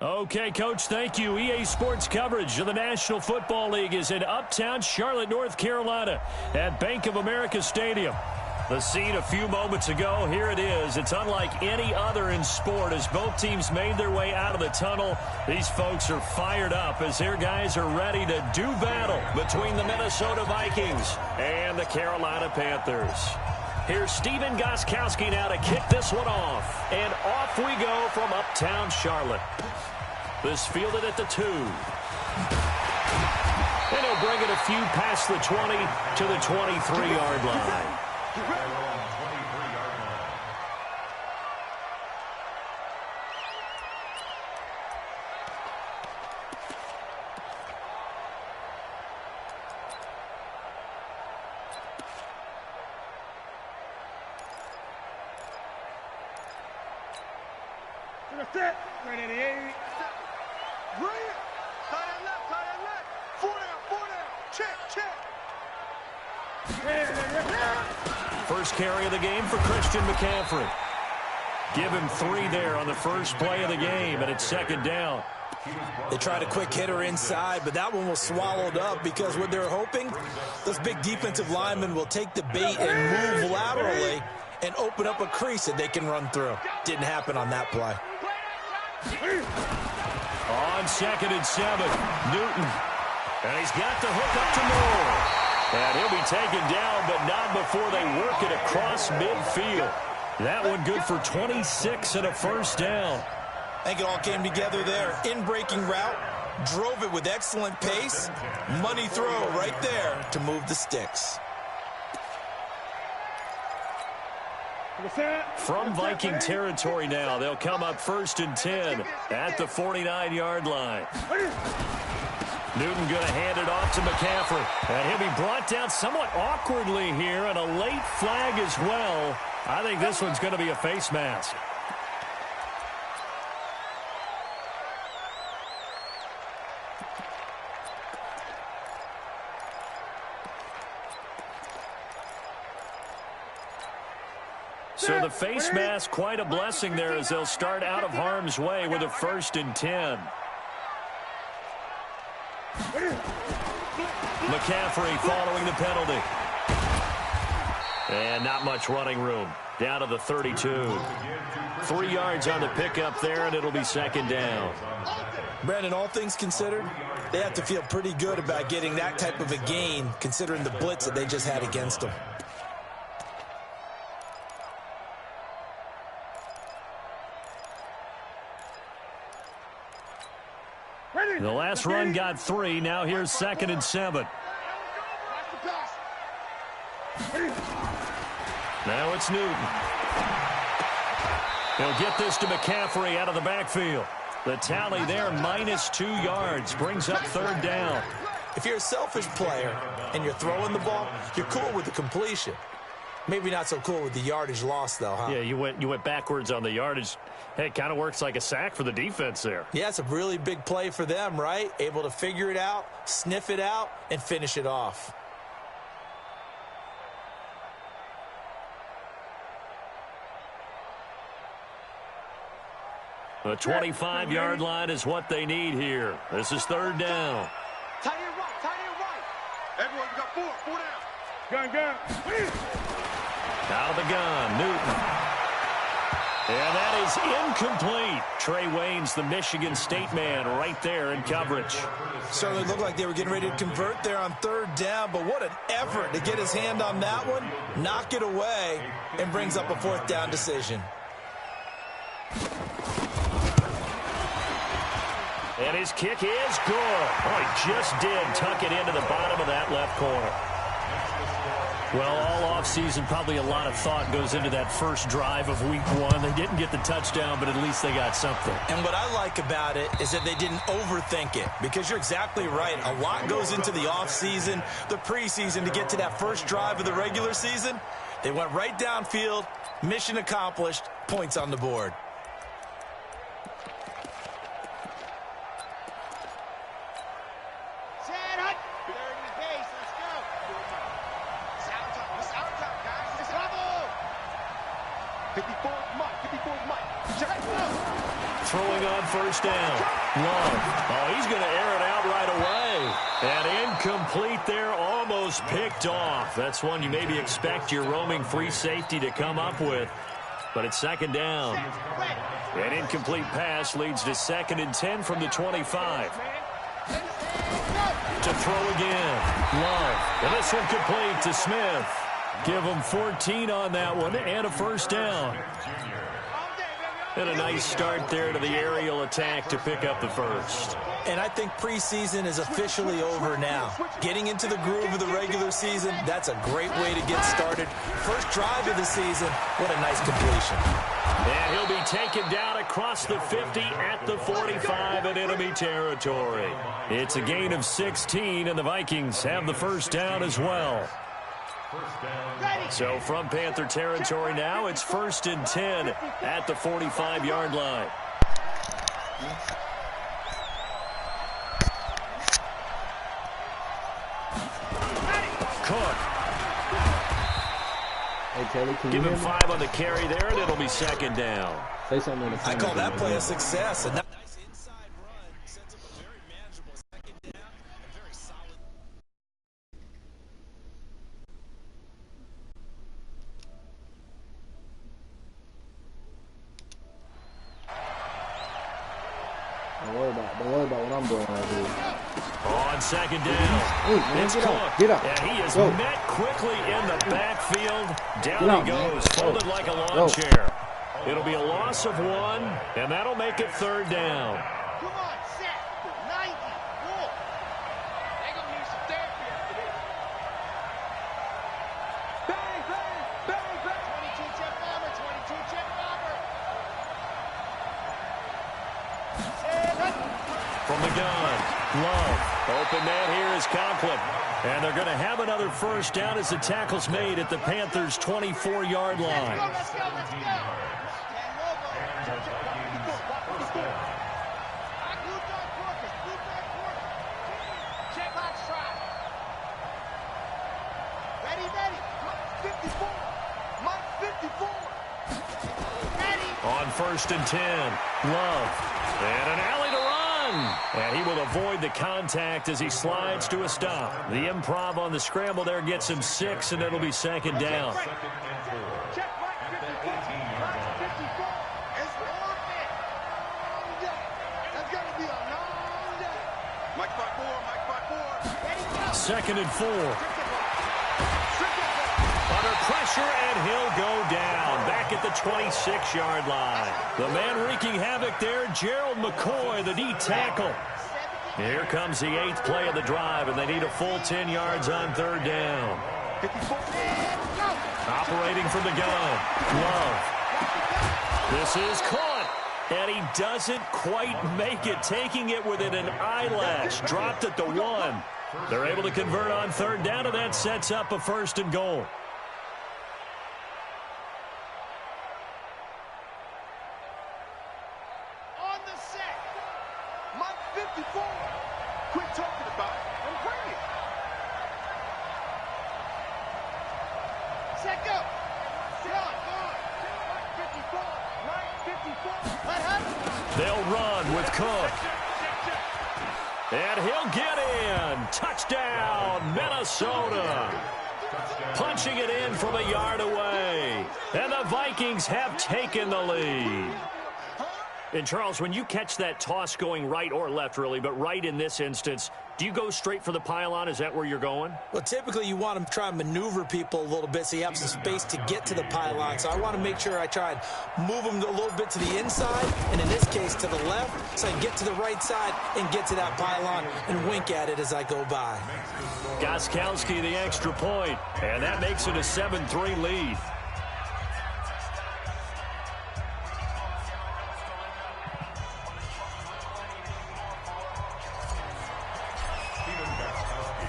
Okay, Coach, thank you. EA Sports coverage of the National Football League is in uptown Charlotte, North Carolina at Bank of America Stadium. The scene a few moments ago, here it is. It's unlike any other in sport as both teams made their way out of the tunnel. These folks are fired up as their guys are ready to do battle between the Minnesota Vikings and the Carolina Panthers. Here's Steven Gostkowski now to kick this one off. And off we go from uptown Charlotte. This fielded at the 2. And he'll bring it a few past the 20 to the 23-yard line. First carry of the game for Christian McCaffrey. Give him 3 there on the first play of the game, and it's second down. They tried a quick hitter inside, but that one was swallowed up because what they're hoping, those big defensive linemen will take the bait and move laterally and open up a crease that they can run through. Didn't happen on that play. On 2nd and 7, Newton. And he's got the hook up to Moore. And he'll be taken down, but not before they work it across midfield. That one good for 26 and a first down. I think it all came together there. In-breaking route, drove it with excellent pace. Money throw right there to move the sticks. From Viking territory now, they'll come up 1st and 10 at the 49-yard line. Newton going to hand it off to McCaffrey. And he'll be brought down somewhat awkwardly here, and a late flag as well. I think this one's going to be a face mask. So the face mask, quite a blessing there as they'll start out of harm's way with a 1st and 10. McCaffrey following the penalty. And not much running room. Down to the 32. 3 yards on the pickup there, and it'll be second down. Brandon, all things considered, they have to feel pretty good about getting that type of a gain considering the blitz that they just had against them. The last run got 3. Now here's 2nd and 7. Now it's Newton. He'll get this to McCaffrey out of the backfield. The tally there, -2 yards, brings up 3rd down. If you're a selfish player and you're throwing the ball, you're cool with the completion. Maybe not so cool with the yardage loss, though, huh? Yeah, you went backwards on the yardage. Hey, it kind of works like a sack for the defense there. Yeah, it's a really big play for them, right? Able to figure it out, sniff it out, and finish it off. The 25-yard line is what they need here. This is 3rd down. Tight end right. Everyone, we got 4 down. Gun. Out of the gun, Newton. And that is incomplete. Trey Waynes, the Michigan State man, right there in coverage. Certainly looked like they were getting ready to convert there on 3rd down, but what an effort to get his hand on that one, knock it away, and brings up a 4th down decision. And his kick is good. Oh, he just did tuck it into the bottom of that left corner. Well, all offseason, probably a lot of thought goes into that first drive of week 1. They didn't get the touchdown, but at least they got something. And what I like about it is that they didn't overthink it, because you're exactly right. A lot goes into the offseason, the preseason, to get to that first drive of the regular season. They went right downfield, mission accomplished, points on the board. throwing on first down. Love. Oh, he's going to air it out right away. And incomplete there, almost picked off. That's one you maybe expect your roaming free safety to come up with. But it's second down. An incomplete pass leads to 2nd and 10 from the 25. To throw again. Love. And this one complete to Smith. Give him 14 on that one and a first down. And a nice start there to the aerial attack to pick up the first. And I think preseason is officially over now. Getting into the groove of the regular season, that's a great way to get started. First drive of the season, what a nice completion. And he'll be taken down across the 50 at the 45 in enemy territory. It's a gain of 16, and the Vikings have the first down as well. So from Panther territory now, it's 1st and 10 at the 45-yard line. Cook. Hey, Kelly, can Give you him hear me? 5 on the carry there, and it'll be 2nd down. Say something in the I call that play a comments. success. A nice inside run sets up a very manageable 2nd down and very solid. Don't worry about what I'm doing right here. On 2nd down, Hey, man, it's get Cook. up, get up. And he is Go. met quickly in the backfield. Get Down up, he man. goes, folded like a lawn Go. chair. It'll be a loss of 1, and that'll make it 3rd down. Come on, set. 90. Cool. They gonna need some therapy after this. Bang, bang, bang, bang. 22 jet bomber, 22 jet bomber. From the gun, Love. Open man here is Conklin. And they're going to have another first down as the tackle's made at the Panthers' 24-yard line. Let's go, let's go. Check box try. Ready, ready. Mike 54. Mike 54. Ready. On 1st and 10, Love. And an alley to run. And he will avoid the contact as he slides to a stop. The improv on the scramble there gets him 6, and it'll be 2nd down. Check Mike 54. Mike 54. It's long day. Long day. That's gonna be a long day. Mike 54. Mike 54. Ready, go. 2nd and 4. Under pressure, and he'll go down. Back at the 26-yard line. The man wreaking havoc there, Gerald McCoy, the D tackle. Here comes the 8th play of the drive, and they need a full 10 yards on 3rd down. 54. Operating from the gun, Love. This is caught, and he doesn't quite make it, taking it within an eyelash. Dropped at the 1. They're able to convert on 3rd down, and that sets up a 1st and goal. On the set. Mike 54. Quit talking about it and bring it. Set go. Run. Mike 54. Mike 54. Let her. They'll run with Cook. And he'll get in. Touchdown, Minnesota. Punching it in from a yard away. And the Vikings have taken the lead. And, Charles, when you catch that toss going right or left, really, but right in this instance, do you go straight for the pylon? Is that where you're going? Well, typically you want to try and maneuver people a little bit so you have some space to get to the pylon. So I want to make sure I try and move them a little bit to the inside, and in this case to the left, so I can get to the right side and get to that pylon and wink at it as I go by. Gostkowski the extra point, and that makes it a 7-3 lead.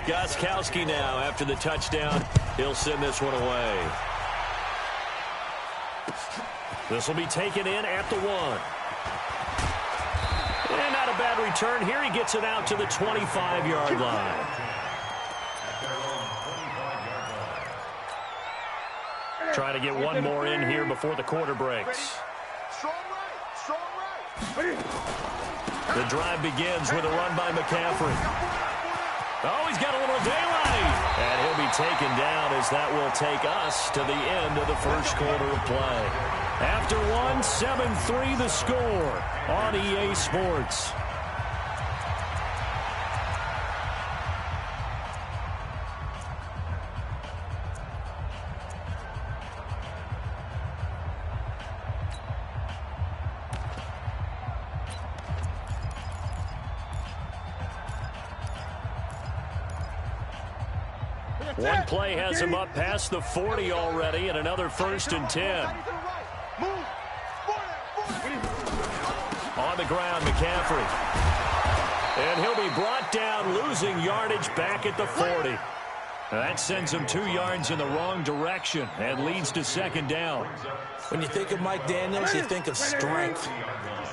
Gostkowski now, after the touchdown, he'll send this one away. This will be taken in at the 1. And not a bad return here. He gets it out to the 25-yard line. Trying to get one more in here before the quarter breaks. Strong right. Strong right. The drive begins with a run by McCaffrey. Oh, he's got a little daylight. And he'll be taken down as that will take us to the end of the first quarter of play. After one, 7-3 the score on EA Sports. One play has him up past the 40 already, and another 1st and 10. On the ground, McCaffrey. And he'll be brought down, losing yardage back at the 40. That sends him 2 yards in the wrong direction and leads to 2nd down. When you think of Mike Daniels, you think of strength.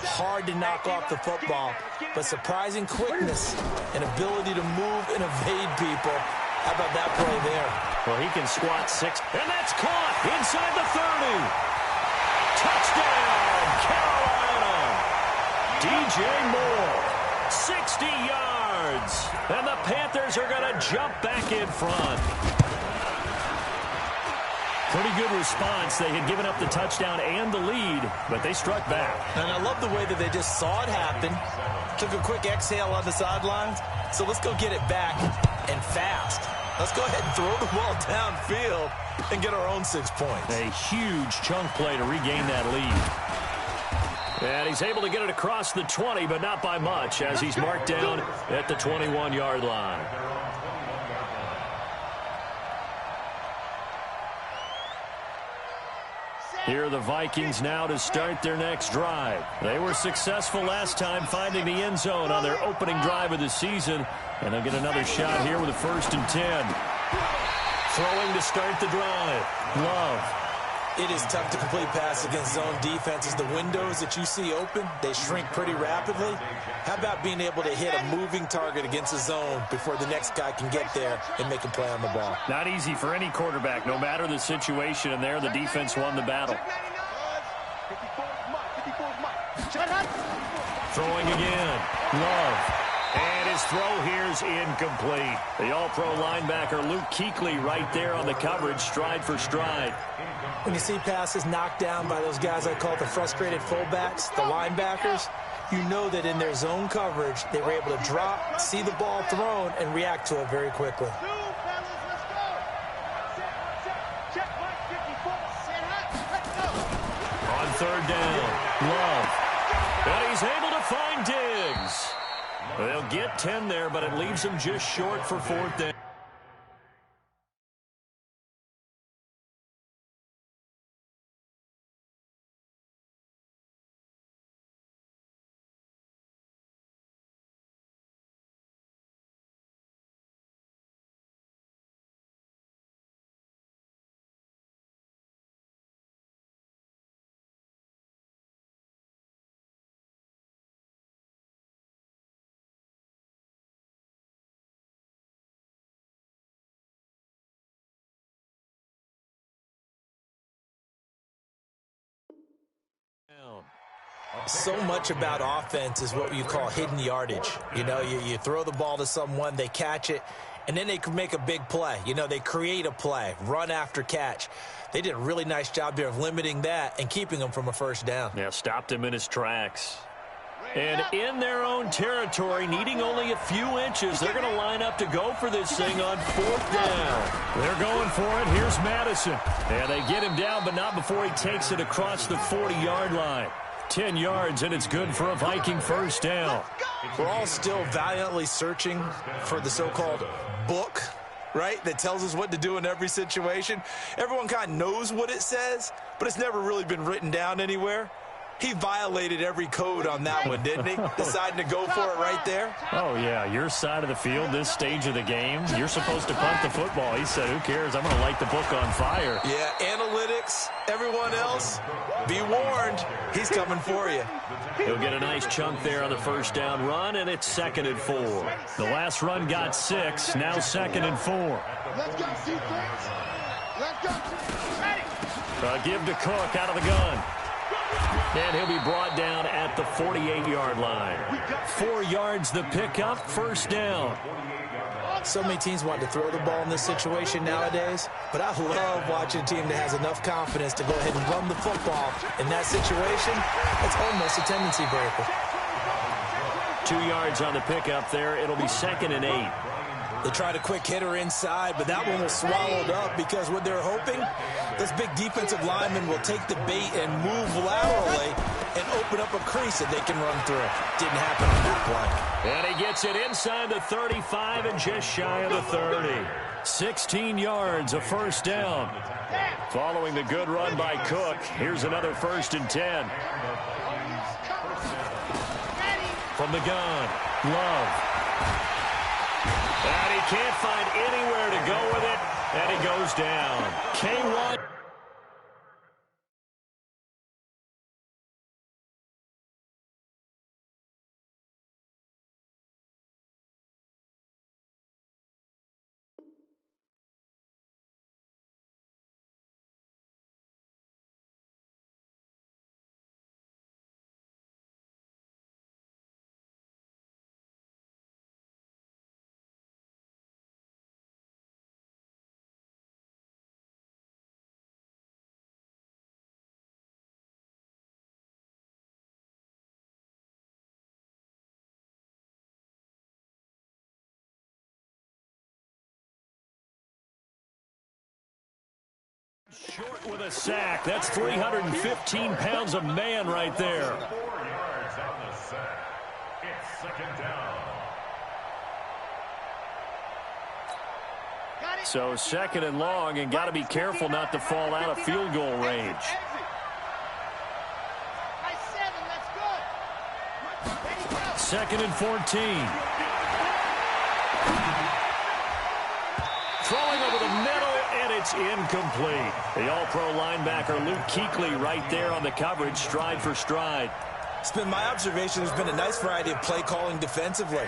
Hard to knock off the football, but surprising quickness and ability to move and evade people. How about that play there? Well, he can squat 6, and that's caught inside the 30. Touchdown, Carolina. DJ Moore, 60 yards. And the Panthers are going to jump back in front. Pretty good response. They had given up the touchdown and the lead, but they struck back. And I love the way that they just saw it happen. Took a quick exhale on the sidelines. So let's go get it back and fast. Let's go ahead and throw the ball downfield and get our own 6 points. A huge chunk play to regain that lead. And he's able to get it across the 20, but not by much, as he's marked down at the 21-yard line. Here are the Vikings now to start their next drive. They were successful last time finding the end zone on their opening drive of the season, and they'll get another shot here with a 1st and 10. Throwing to start the drive. Love. It is tough to complete pass against zone defenses. The windows that you see open, they shrink pretty rapidly. How about being able to hit a moving target against a zone before the next guy can get there and make a play on the ball? Not easy for any quarterback, no matter the situation, and there the defense won the battle. Throwing again. Love. And his throw here is incomplete. The all-pro linebacker Luke Kuechly right there on the coverage, stride for stride. When you see passes knocked down by those guys I call the frustrated fullbacks, the linebackers, you know that in their zone coverage, they were able to drop, see the ball thrown, and react to it very quickly. On 3rd down, Love. And he's able to find Diggs. They'll get 10 there, but it leaves them just short for 4th down. So much about offense is what you call hidden yardage. You know, you throw the ball to someone, they catch it, and then they can make a big play. You know, they create a play, run after catch. They did a really nice job there of limiting that and keeping him from a 1st down. Yeah, stopped him in his tracks. And in their own territory, needing only a few inches, they're going to line up to go for this thing on 4th down. They're going for it. Here's Madison. And they get him down, but not before he takes it across the 40-yard line. 10 yards, and it's good for a Viking 1st down. We're all still valiantly searching for the so-called book, right, that tells us what to do in every situation. Everyone kind of knows what it says, but it's never really been written down anywhere. He violated every code on that one, didn't he? Deciding to go for it right there. Oh, yeah, your side of the field, this stage of the game, you're supposed to punt the football. He said, who cares? I'm going to light the book on fire. Yeah, analytics, everyone else, be warned, he's coming for you. He'll get a nice chunk there on the 1st down run, and it's 2nd and 4. The last run got 6, now 2nd and 4. Let's go, defense. Let's go. Ready. Give to Cook out of the gun. And he'll be brought down at the 48-yard line. 4 yards the pickup, first down. So many teams want to throw the ball in this situation nowadays, but I love watching a team that has enough confidence to go ahead and run the football. In that situation, it's almost a tendency breaker. 2 yards on the pickup there. It'll be 2nd and 8. They tried a quick hitter inside, but that one was swallowed up because what they're hoping, those big defensive linemen will take the bait and move laterally and open up a crease that they can run through. Didn't happen on that play. And he gets it inside the 35 and just shy of the 30. 16 yards, a first down. Following the good run by Cook, here's another 1st and 10. From the gun, Love. And he can't find anywhere to go with it, and he goes down. K1. Short with a sack. That's 315 pounds of man right there. 4 yards on the sack. It's 2nd down. So 2nd and long, and got to be careful not to fall out of field goal range. 2nd and 14. Throwing over the middle. It's incomplete. The all-pro linebacker Luke Kuechly right there on the coverage, stride for stride. It's been my observation there's been a nice variety of play calling defensively.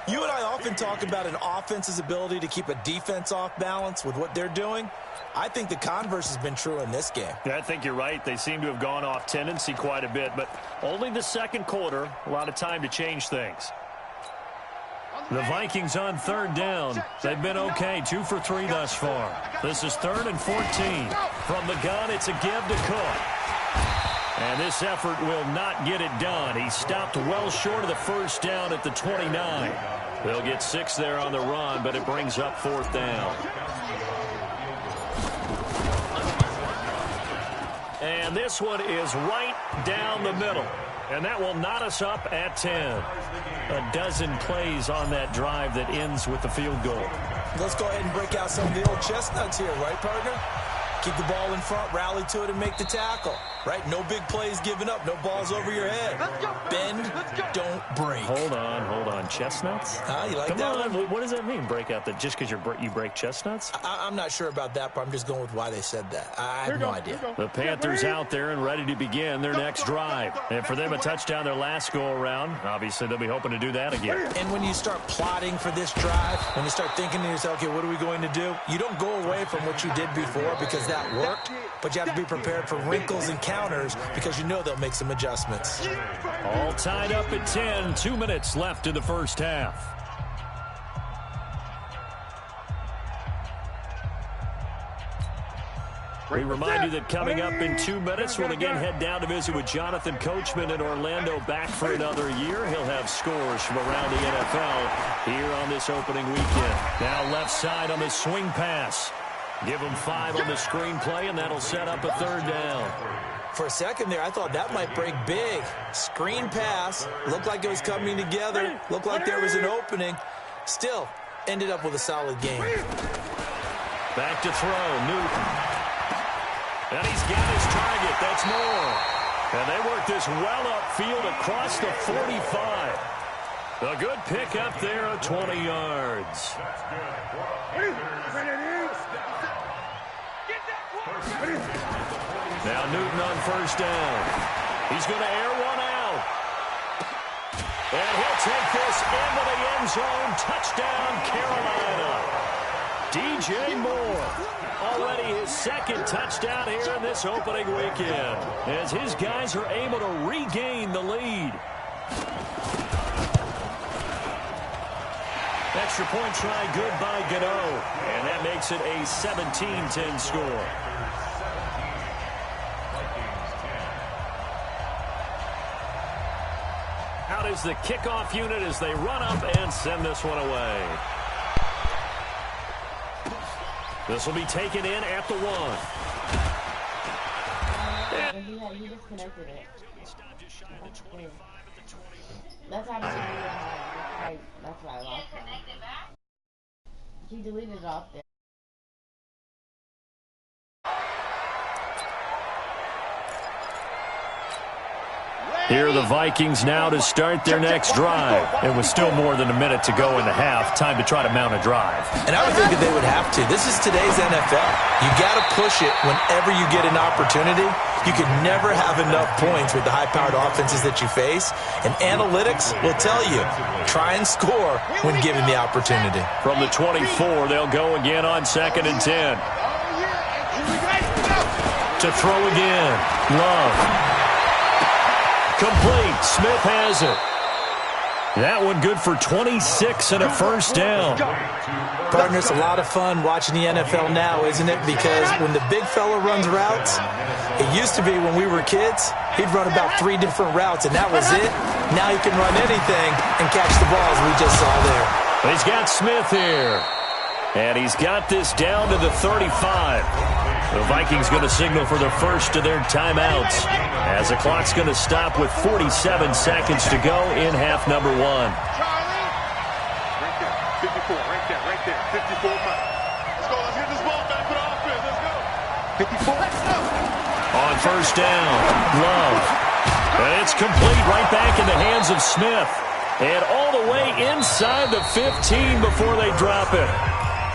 You and I often talk about an offense's ability to keep a defense off balance with what they're doing. I think the converse has been true in this game. Yeah, I think you're right. They seem to have gone off tendency quite a bit, but only the 2nd quarter, a lot of time to change things. The Vikings on 3rd down. They've been okay, 2 for 3 thus far. This is 3rd and 14. From the gun, it's a give to Cook. And this effort will not get it done. He stopped well short of the first down at the 29. They'll get 6 there on the run, but it brings up 4th down. And this one is right down the middle. And that will knot us up at 10. A dozen plays on that drive that ends with the field goal. Let's go ahead and break out some of the old chestnuts here, right, partner? Keep the ball in front, rally to it, and make the tackle. Right? No big plays given up. No balls over your head. Bend, don't break. Hold on. Chestnuts? You like Come that on. one? What does that mean, break out? That just because you break chestnuts? I'm not sure about that, but I'm just going with why they said that. I have no idea. The Panthers out there and ready to begin their next drive. And for them, a touchdown their last go-around. Obviously, they'll be hoping to do that again. And when you start plotting for this drive, when you start thinking to yourself, okay, what are we going to do? You don't go away from what you did before because that worked, but you have to be prepared for wrinkles and counters because you know they'll make some adjustments. All tied up at 10, 2 minutes left in the first half. We remind you that coming up in 2 minutes, we'll again head down to visit with Jonathan Coachman in Orlando, back for another year. He'll have scores from around the NFL here on this opening weekend. Now left side on the swing pass. Give him 5 on the screenplay, and that'll set up a 3rd down. For a second there, I thought that might break big. Screen pass. Looked like it was coming together. Looked like there was an opening. Still, ended up with a solid game. Back to throw, Newton. And he's got his target. That's Moore. And they work this well upfield across the 45. A good pick up there at 20 yards. Now Newton on 1st down. He's going to air one out. And he'll take this into the end zone. Touchdown, Carolina. DJ Moore. Already his second touchdown here in this opening weekend, as his guys are able to regain the lead. Extra point try good by Gano, and that makes it a 17-10 score. Out is the kickoff unit as they run up and send this one away. This will be taken in at the 1. He disconnected it. That's how that's why I lost it. He deleted it off there. Here are the Vikings now to start their next drive. It was still more than a minute to go in the half. Time to try to mount a drive. And I would think that they would have to. This is today's NFL. You got to push it whenever you get an opportunity. You can never have enough points with the high-powered offenses that you face. And analytics will tell you, try and score when given the opportunity. From the 24, they'll go again on 2nd and 10. To throw again. Love. Complete. Smith has it. That one good for 26 and a first down. Partner, it's a lot of fun watching the NFL now, isn't it? Because when the big fella runs routes, it used to be when we were kids, he'd run about 3 different routes, and that was it. Now he can run anything and catch the balls we just saw there. He's got Smith here. And he's got this down to the 35. The Vikings going to signal for the first of their timeouts, as the clock's going to stop with 47 seconds to go in half number 1. Right there, 54, right there, 54 miles. Let's go, let's get this ball back for the offense, let's go. 54, let's go. On first down, Love. And it's complete right back in the hands of Smith. And all the way inside the 15 before they drop it.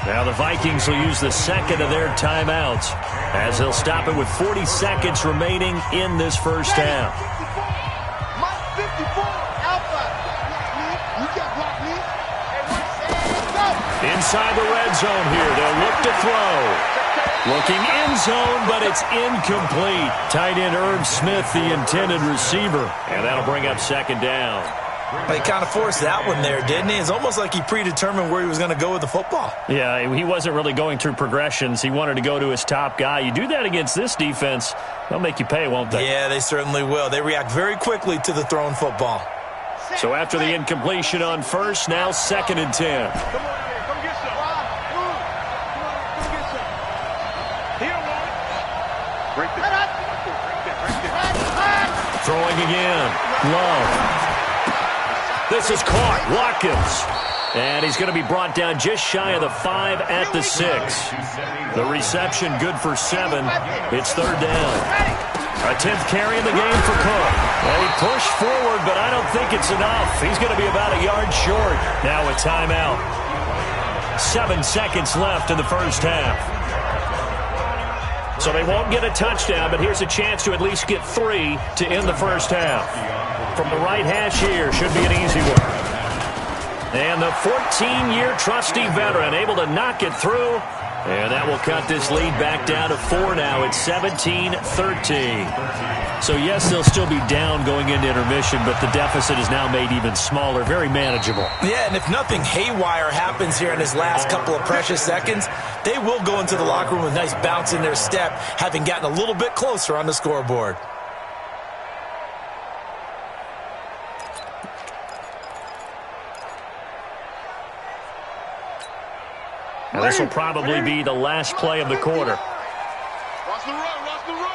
Now the Vikings will use the second of their timeouts, as they'll stop it with 40 seconds remaining in this first half. Inside the red zone here, they'll look to throw. Looking end zone, but it's incomplete. Tight end Herb Smith, the intended receiver, and that'll bring up second down. He kind of forced that one there, didn't he? It's almost like he predetermined where he was going to go with the football. Yeah, he wasn't really going through progressions. He wanted to go to his top guy. You do that against this defense, they'll make you pay, won't they? Yeah, they certainly will. They react very quickly to the thrown football. So after the incompletion on first, now 2nd and 10. Come on, come get some. Come get some. Here, right there. Throwing again. Love. This is caught. Watkins. And he's going to be brought down just shy of the 5 at the 6. The reception good for 7. It's 3rd down. A 10th carry in the game for Cook. Well, he pushed forward, but I don't think it's enough. He's going to be about a yard short. Now a timeout. 7 seconds left in the first half. So they won't get a touchdown, but here's a chance to at least get 3 to end the first half. From the right hash here, should be an easy one. And the 14-year trusty veteran able to knock it through. And that will cut this lead back down to 4 now. It's 17-13. So, yes, they'll still be down going into intermission, but the deficit is now made even smaller, very manageable. Yeah, and if nothing haywire happens here in his last couple of precious seconds, they will go into the locker room with a nice bounce in their step, having gotten a little bit closer on the scoreboard. Now, this will probably be the last play of the quarter. Watch the run, watch the run.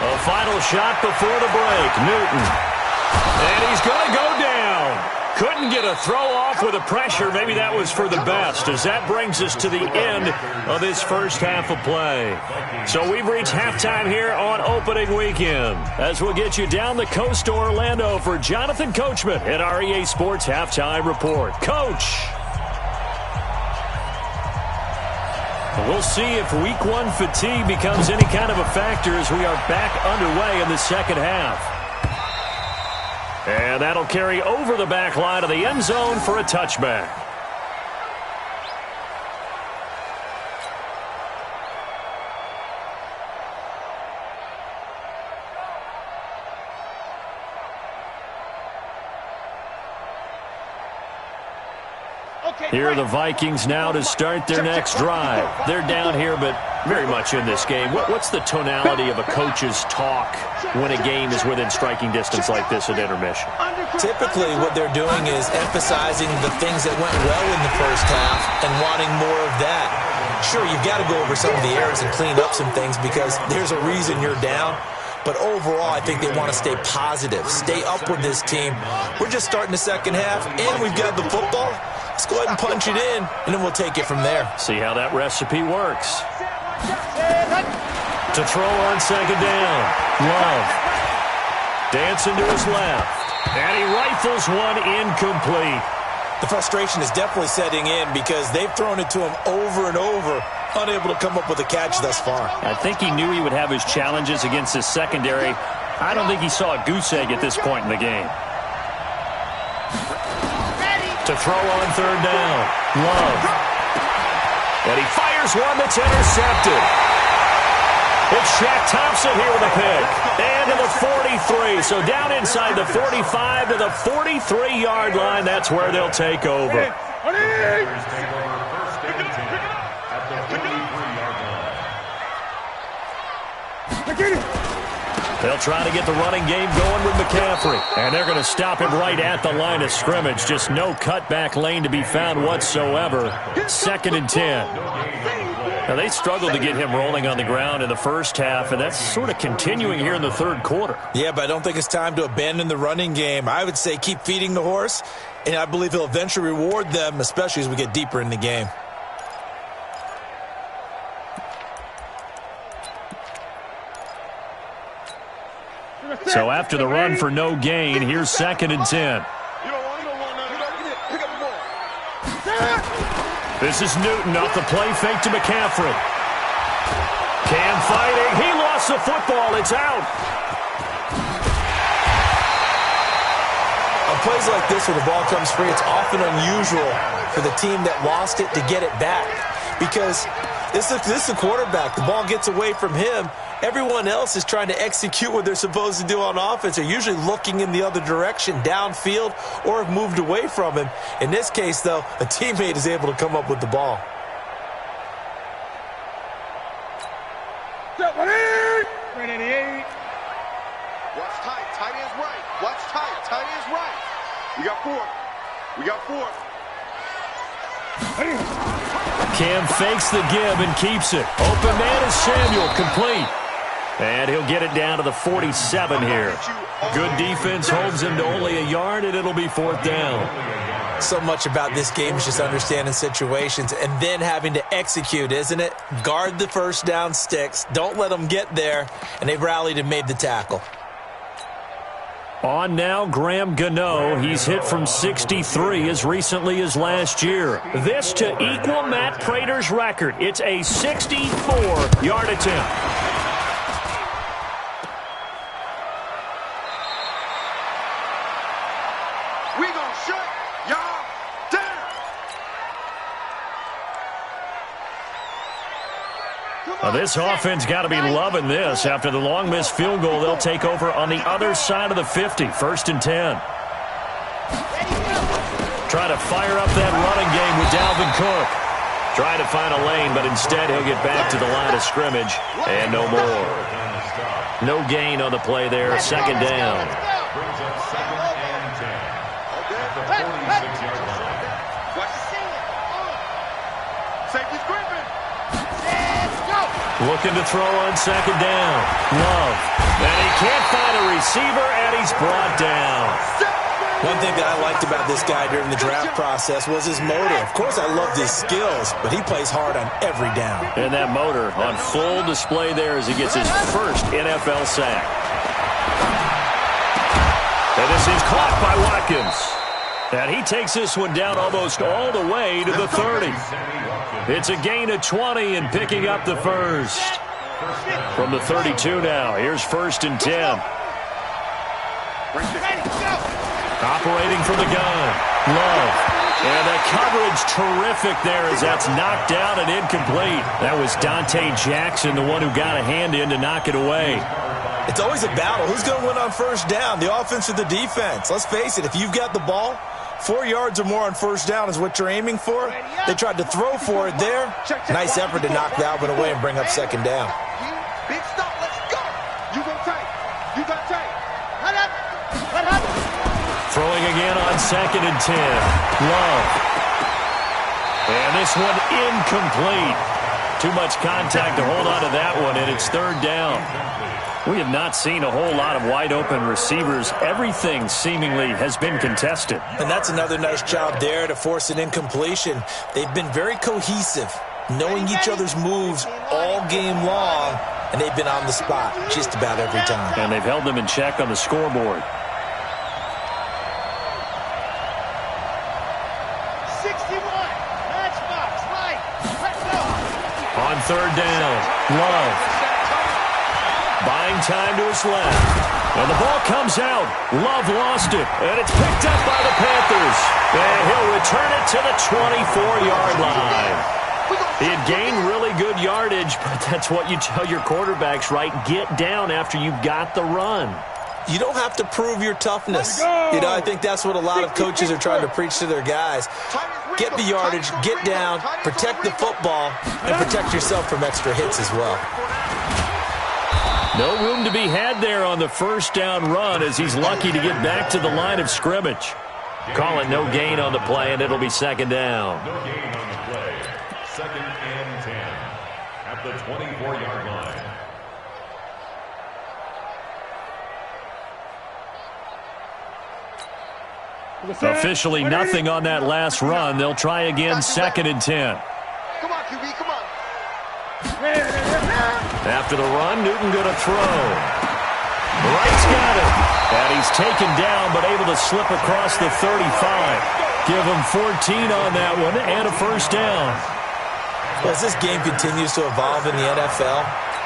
A final shot before the break. Newton. And he's going to go down. Couldn't get a throw off with the pressure. Maybe that was for the best, as that brings us to the end of this first half of play. So we've reached halftime here on opening weekend, as we'll get you down the coast to Orlando for Jonathan Coachman at our EA Sports Halftime Report. Coach! We'll see if Week 1 fatigue becomes any kind of a factor as we are back underway in the second half. And that'll carry over the back line of the end zone for a touchback. Here are the Vikings now to start their next drive. They're down here, but very much in this game. What's the tonality of a coach's talk when a game is within striking distance like this at intermission? Typically, what they're doing is emphasizing the things that went well in the first half and wanting more of that. Sure, you've got to go over some of the errors and clean up some things because there's a reason you're down. But overall, I think they want to stay positive, stay up with this team. We're just starting the second half, and we've got the football. Let's go ahead and punch it in, and then we'll take it from there. See how that recipe works. To throw on second down. Love. Dancing to his left. And he rifles one incomplete. The frustration is definitely setting in because they've thrown it to him over and over, unable to come up with a catch thus far. I think he knew he would have his challenges against his secondary. I don't think he saw a goose egg at this point in the game. To throw on third down. Love. And he fires one that's intercepted. It's Shaq Thompson here with a pick. And to the 43. So down inside the 45 to the 43-yard line. That's where they'll take over. They'll try to get the running game going with McCaffrey. And they're going to stop him right at the line of scrimmage. Just no cutback lane to be found whatsoever. 2nd and 10. Now, they struggled to get him rolling on the ground in the first half, and that's sort of continuing here in the third quarter. Yeah, but I don't think it's time to abandon the running game. I would say keep feeding the horse, and I believe he'll eventually reward them, especially as we get deeper in the game. So after the run for no gain, here's 2nd and 10. This is Newton off the play fake to McCaffrey. Cam fighting. He lost the football. It's out. On plays like this where the ball comes free, it's often unusual for the team that lost it to get it back. Because this is the quarterback. The ball gets away from him. Everyone else is trying to execute what they're supposed to do on offense. They're usually looking in the other direction, downfield, or have moved away from him. In this case, though, a teammate is able to come up with the ball. Watch tight. Tight end's right. Watch tight. Tight end's right. We got 4. We got 4. Cam fakes the give and keeps it. Open man is Samuel, complete. And he'll get it down to the 47 here. Good defense holds him to only a yard, and it'll be 4th down. So much about this game is just understanding situations and then having to execute, isn't it? Guard the first down sticks. Don't let them get there. And they've rallied and made the tackle. On now, Graham Gano. He's hit from 63 as recently as last year. This to equal Matt Prater's record. It's a 64-yard attempt. We gonna shut y'all down. Now, this offense got to be loving this. After the long missed field goal, they'll take over on the other side of the 50. 1st and 10. Try to fire up that running game with Dalvin Cook. Try to find a lane, but instead he'll get back to the line of scrimmage. And no more. No gain on the play there. 2nd down. Looking to throw on 2nd down. Love. And he can't find a receiver, and he's brought down. One thing that I liked about this guy during the draft process was his motor. Of course, I loved his skills, but he plays hard on every down. And that motor on full display there as he gets his first NFL sack. And this is caught by Watkins. And he takes this one down almost all the way to the 30. It's a gain of 20 and picking up the first. From the 32 now, here's 1st and 10. Operating from the gun. Love. And the coverage terrific there as that's knocked down and incomplete. That was Dante Jackson, the one who got a hand in to knock it away. It's always a battle. Who's going to win on first down, the offense or the defense? Let's face it, if you've got the ball, 4 yards or more on first down is what you're aiming for. They tried to throw for it there. Nice effort to knock that one away and bring up second down. Big stop. Let's go. You go tight. You got tight. What up? What happened? Throwing again on 2nd and 10. Love. And this one incomplete. Too much contact to hold on to that one, and it's 3rd down. We have not seen a whole lot of wide-open receivers. Everything seemingly has been contested. And that's another nice job there to force an incompletion. They've been very cohesive, knowing each other's moves all game long, and they've been on the spot just about every time. And they've held them in check on the scoreboard. 61. Matchbox. Right. Let's go. On 3rd down, Love. Buying time to his left. And the ball comes out. Love lost it. And it's picked up by the Panthers. And he'll return it to the 24-yard line. He had gained really good yardage, but that's what you tell your quarterbacks, right? Get down after you got the run. You don't have to prove your toughness. You know, I think that's what a lot of coaches are trying to preach to their guys. Get the yardage, get down, protect the football, and protect yourself from extra hits as well. No room to be had there on the first down run as he's lucky to get back to the line of scrimmage. Call it no gain on the play, and it'll be 2nd down. No gain on the play. 2nd and 10 at the 24-yard line. Officially nothing on that last run. They'll try again 2nd and 10. Come on, QB. Come on. After the run, Newton going to throw. Wright's got it. And he's taken down, but able to slip across the 35. Give him 14 on that one and a first down. Well, as this game continues to evolve in the NFL,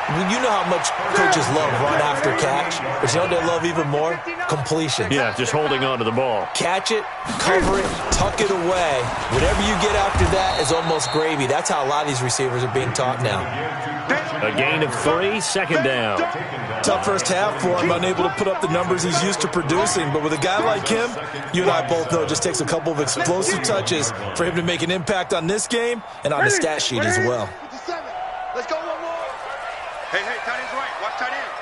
you know how much coaches love run after catch, but you know what they love even more? Completion. Yeah, just holding on to the ball. Catch it, cover it, tuck it away. Whatever you get after that is almost gravy. That's how a lot of these receivers are being taught now. A gain of 3, 2nd down. Tough first half for him, unable to put up the numbers he's used to producing. But with a guy like him, you and I both know it just takes a couple of explosive touches for him to make an impact on this game and on the stat sheet as well. Let's go one more. Hey, tight end's right. Watch tight end.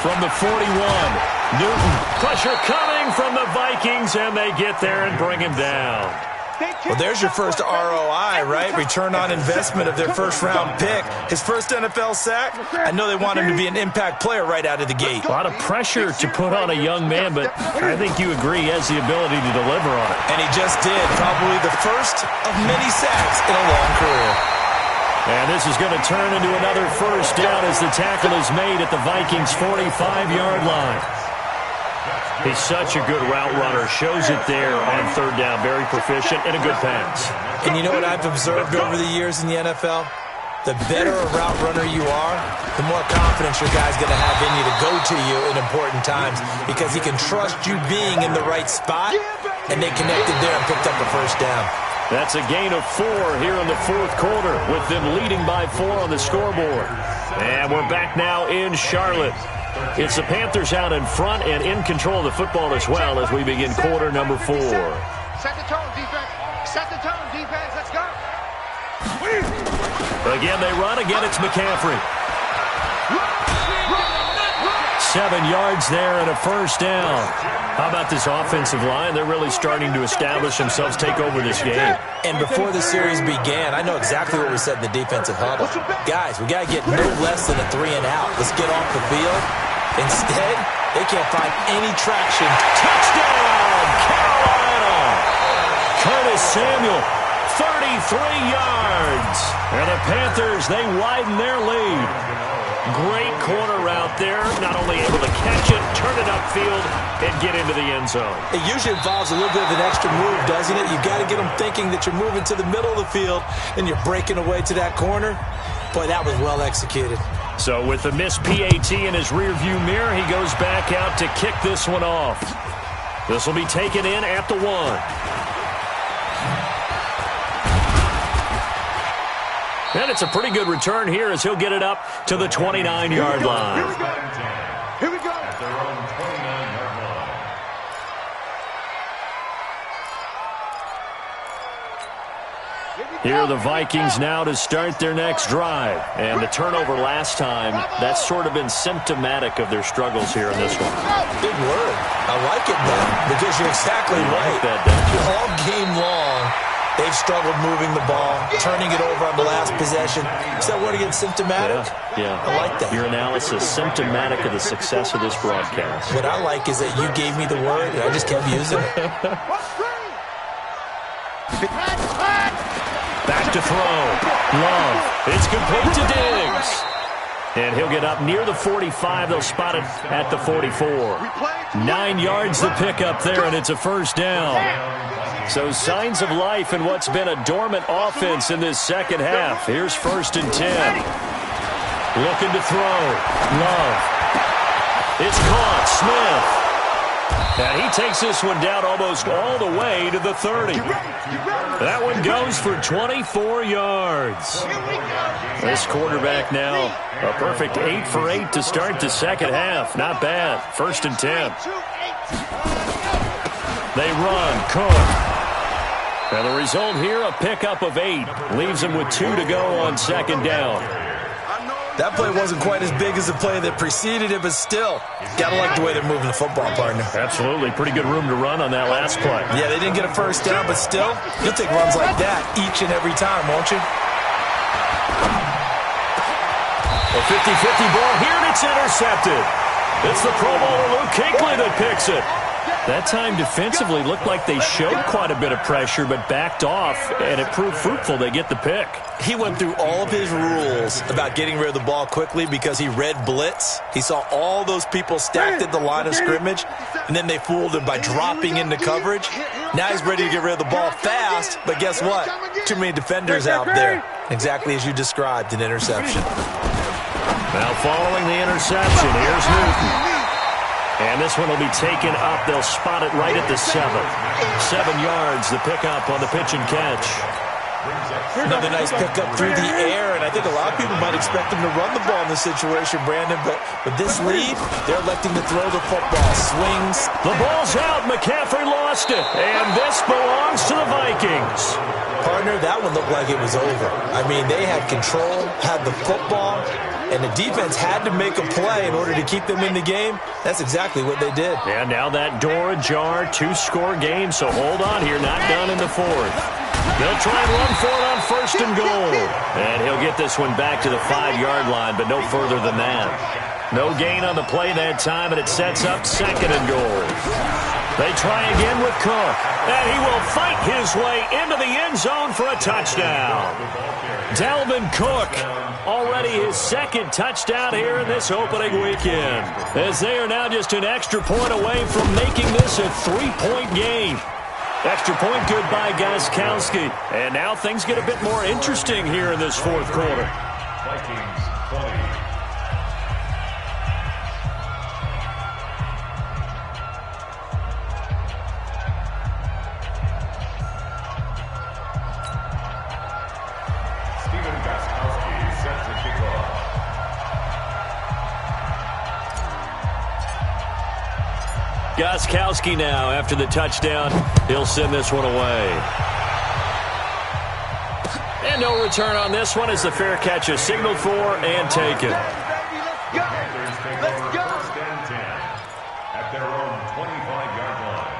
From the 41, Newton. Pressure coming from the Vikings, and they get there and bring him down. Well, there's your first ROI, right? Return on investment of their first-round pick. His first NFL sack. I know they want him to be an impact player right out of the gate. A lot of pressure to put on a young man, but I think you agree he has the ability to deliver on it. And he just did. Probably the first of many sacks in a long career. And this is going to turn into another first down as the tackle is made at the Vikings' 45-yard line. He's such a good route runner. Shows it there on 3rd down. Very proficient and a good pass. And you know what I've observed over the years in the NFL? The better a route runner you are, the more confidence your guy's going to have in you to go to you in important times because he can trust you being in the right spot, and they connected there and picked up a first down. That's a gain of 4 here in the 4th quarter with them leading by 4 on the scoreboard. And we're back now in Charlotte. It's the Panthers out in front and in control of the football as well as we begin quarter number 4. Set the tone, defense. Set the tone, defense. Let's go. Again, they run. Again, it's McCaffrey. 7 yards there and a first down. How about this offensive line? They're really starting to establish themselves, take over this game. And before the series began, I know exactly what we said in the defensive huddle. Guys, we got to get no less than a 3-and-out. Let's get off the field. Instead, they can't find any traction. Touchdown, Carolina! Curtis Samuel, 33 yards. And the Panthers, they widen their lead. Great corner route there. Not only able to catch it, turn it upfield, and get into the end zone. It usually involves a little bit of an extra move, doesn't it? You've got to get them thinking that you're moving to the middle of the field and you're breaking away to that corner. Boy, that was well executed. So with the missed PAT in his rearview mirror, he goes back out to kick this one off. This will be taken in at the 1. And it's a pretty good return here as he'll get it up to the 29-yard line. Here we go. At their own 29-yard line. Here are the Vikings now to start their next drive. And the turnover last time, that's sort of been symptomatic of their struggles here in this one. Big word. I like it, though, because you're exactly right. Like that, don't you? All game long, they've struggled moving the ball, turning it over on the last possession. Is that word again, symptomatic? Yeah. I like that. Your analysis, symptomatic of the success of this broadcast. What I like is that you gave me the word, and I just kept using it. Back to throw. Love. It's complete to Diggs. And he'll get up near the 45. They'll spot it at the 44. 9 yards the pickup there, and it's a first down. So signs of life in what's been a dormant offense in this second half. Here's 1st and 10. Looking to throw. Love. It's caught. Smith. And he takes this one down almost all the way to the 30. That one goes for 24 yards. This quarterback now, a perfect 8 for 8 to start the second half. Not bad. 1st and 10. They run. Cook. And the result here, a pickup of 8. Leaves them with 2 to go on 2nd down. That play wasn't quite as big as the play that preceded it, but still, gotta like the way they're moving the football, partner. Absolutely. Pretty good room to run on that last play. Yeah, they didn't get a first down, but still, you'll take runs like that each and every time, won't you? A 50-50 ball here, and it's intercepted. It's the Pro Bowler Luke Kuechly that picks it. That time defensively looked like they showed quite a bit of pressure but backed off, and it proved fruitful. They get the pick. He went through all of his rules about getting rid of the ball quickly because he read blitz. He saw all those people stacked at the line of scrimmage, and then they fooled him by dropping into coverage. Now he's ready to get rid of the ball fast, but guess what? Too many defenders out there. Exactly as you described, an interception. Now following the interception, here's Newton. And this one will be taken up. They'll spot it right at the 7. 7 yards, the pickup on the pitch and catch. Another nice pickup through the air, and I think a lot of people might expect him to run the ball in this situation, Brandon, but with this lead, they're electing to throw the football. Swings. The ball's out. McCaffrey lost it, and this belongs to the Vikings. Partner, that one looked like it was over. I mean, they had control, had the football, and the defense had to make a play in order to keep them in the game. That's exactly what they did. And now that door ajar, 2-score game, so hold on here, not done in the 4th. They'll try and run for it on 1st and goal. And he'll get this one back to the 5-yard line, but no further than that. No gain on the play that time, and it sets up 2nd and goal. They try again with Cook, and he will fight his way into the end zone for a touchdown. Dalvin Cook, already his 2nd touchdown here in this opening weekend, as they are now just an extra point away from making this a 3-point game. Extra point good by Gostkowski. And now things get a bit more interesting here in this 4th quarter. Vikings 20. Gostkowski now, after the touchdown, he'll send this one away. And no return on this one as the fair catch is signaled for and taken. Let's go. At their own 25-yard line.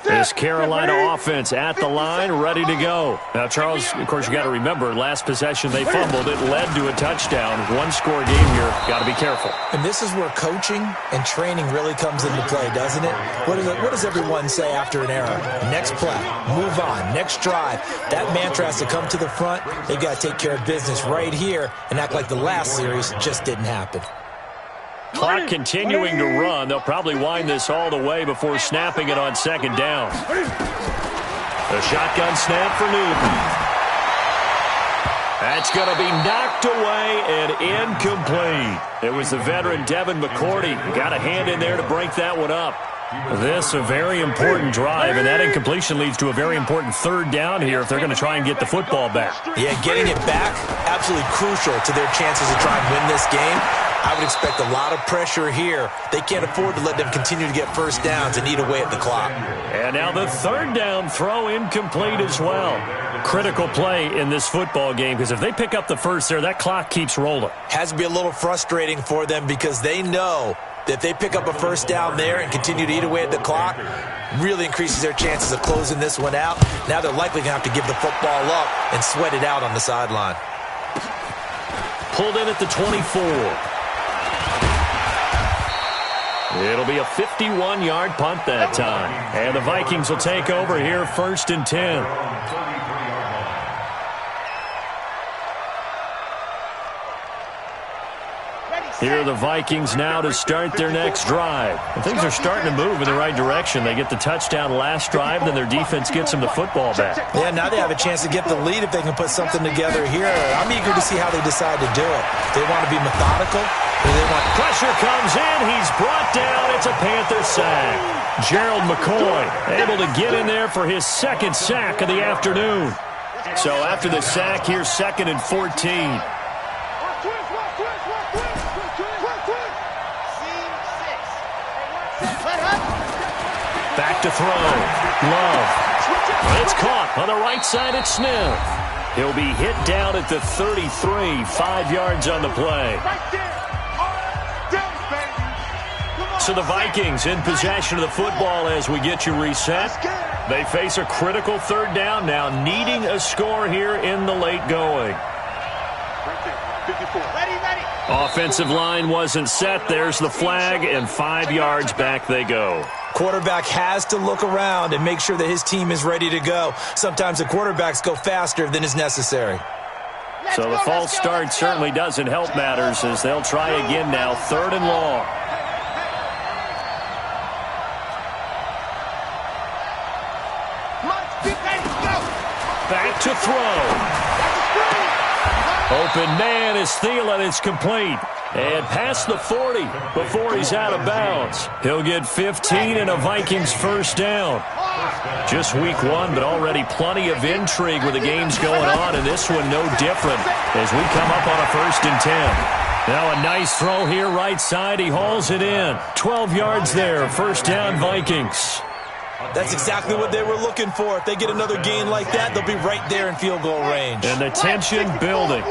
This Carolina offense at the line, ready to go. Now, Charles, of course, you got to remember, last possession they fumbled. It led to a touchdown. 1-score game here. Got to be careful. And this is where coaching and training really comes into play, doesn't it? What does everyone say after an error? Next play, move on, next drive. That mantra has to come to the front. They've got to take care of business right here and act like the last series just didn't happen. Clock continuing to run. They'll probably wind this all the way before snapping it on 2nd down. The shotgun snap for Newton. That's going to be knocked away and incomplete. It was the veteran Devin McCourty who got a hand in there to break that one up. This a very important drive, and that incompletion leads to a very important third down here if they're going to try and get the football back. Yeah, getting it back, absolutely crucial to their chances to try and win this game. I would expect a lot of pressure here. They can't afford to let them continue to get first downs and eat away at the clock. And now the third down throw incomplete as well. Critical play in this football game, because if they pick up the first there, that clock keeps rolling. Has to be a little frustrating for them because they know that if they pick up a first down there and continue to eat away at the clock, really increases their chances of closing this one out. Now they're likely going to have to give the football up and sweat it out on the sideline. Pulled in at the 24. It'll be a 51-yard punt that time. And the Vikings will take over here, 1st and 10. Here are the Vikings now to start their next drive. And things are starting to move in the right direction. They get the touchdown last drive, then their defense gets them the football back. Yeah, now they have a chance to get the lead if they can put something together here. I'm eager to see how they decide to do it. They want to be methodical. Pressure comes in. He's brought down. It's a Panther sack. Gerald McCoy able to get in there for his second sack of the afternoon. So after the sack, here's 2nd and 14. Back to throw. Love. It's caught on the right side at Smith. He'll be hit down at the 33, 5 yards on the play. So the Vikings in possession of the football as we get you reset. They face a critical third down now, needing a score here in the late going. Offensive line wasn't set. There's the flag, and 5 yards back they go. Quarterback has to look around and make sure that his team is ready to go. Sometimes the quarterbacks go faster than is necessary. So the false start certainly doesn't help matters as they'll try again now, 3rd and long. Back to throw. Open man is Thielen. It's complete. And past the 40 before he's out of bounds. He'll get 15 and a Vikings first down. Just week 1, but already plenty of intrigue with the games going on, and this one no different as we come up on a 1st and 10. Now a nice throw here right side. He hauls it in. 12 yards there. First down Vikings. That's exactly what they were looking for. If they get another gain like that, they'll be right there in field goal range. And the tension building.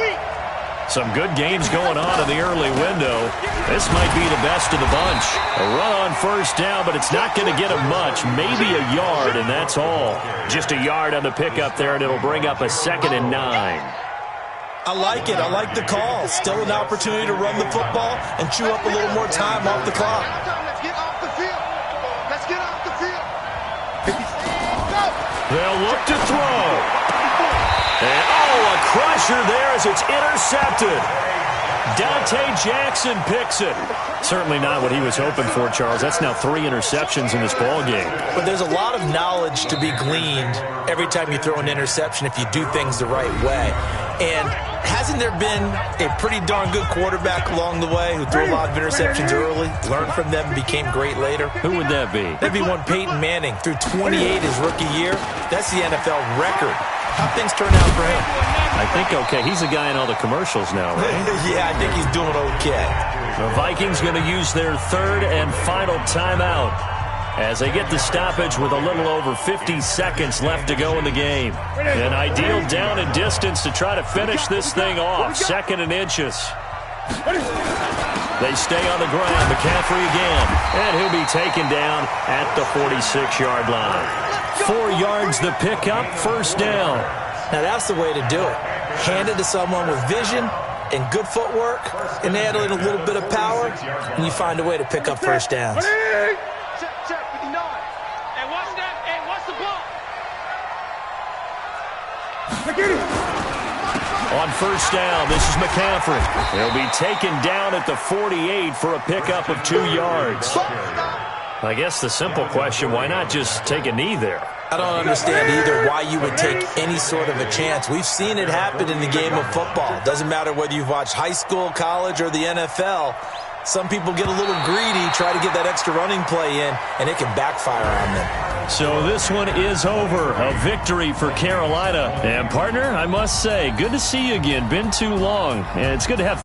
Some good games going on in the early window. This might be the best of the bunch. A run on first down, but it's not going to get him much. Maybe a yard, and that's all. Just a yard on the pickup there, and it'll bring up a 2nd and 9. I like it. I like the call. Still an opportunity to run the football and chew up a little more time off the clock. Let's get off the field. Let's get off the field. They'll look to throw. And, a crusher there as it's intercepted. Dante Jackson picks it. Certainly not what he was hoping for, Charles. That's now 3 interceptions in this ball game. But there's a lot of knowledge to be gleaned every time you throw an interception if you do things the right way. And hasn't there been a pretty darn good quarterback along the way who threw a lot of interceptions early, learned from them, and became great later? Who would that be? That'd be one Peyton Manning. Threw 28 his rookie year. That's the NFL record. How things turn out for him? I think okay. He's the guy in all the commercials now, right? Yeah, I think he's doing okay. The Vikings going to use their 3rd and final timeout as they get the stoppage with a little over 50 seconds left to go in the game. An ideal down and distance to try to finish this thing off. 2nd and inches. They stay on the ground. McCaffrey again. And he'll be taken down at the 46-yard line. 4 yards the pickup, first down. Now that's the way to do it. Hand it to someone with vision and good footwork, and add in a little bit of power, and you find a way to pick up first downs. Check, 59. Hey, watch that. Hey, watch the ball. On first down, this is McCaffrey. He'll be taken down at the 48 for a pickup of 2 yards. I guess the simple question, why not just take a knee there? I don't understand either why you would take any sort of a chance. We've seen it happen in the game of football. Doesn't matter whether you've watched high school, college, or the NFL. Some people get a little greedy, try to get that extra running play in, and it can backfire on them. So this one is over. A victory for Carolina. And, partner, I must say, good to see you again. Been too long. And it's good to have